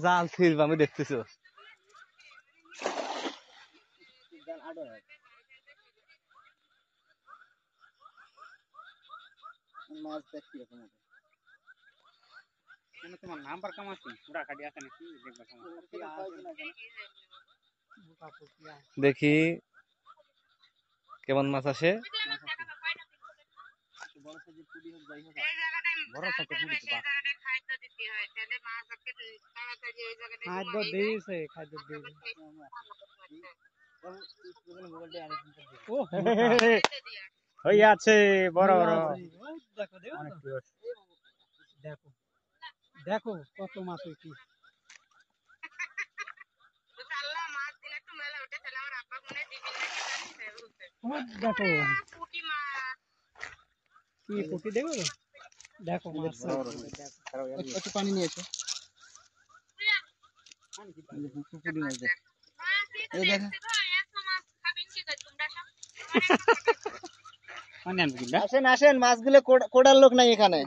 জাল ছিড়ব আমি দেখতেছি মাছ দেখছি তোমার নাম্বার কাম আছে পুরা কাটি আছে নাকি দেখি কেমন মাছ আসে আছে বড় বড় দেখো দেখো কত মাছ হয়েছে দেখো কি পুঁটি দেখো দেখো মাছ কত পানি নিয়েছে আসেন আসেন মাছগুলো কোড়ার লোক নাই এখানে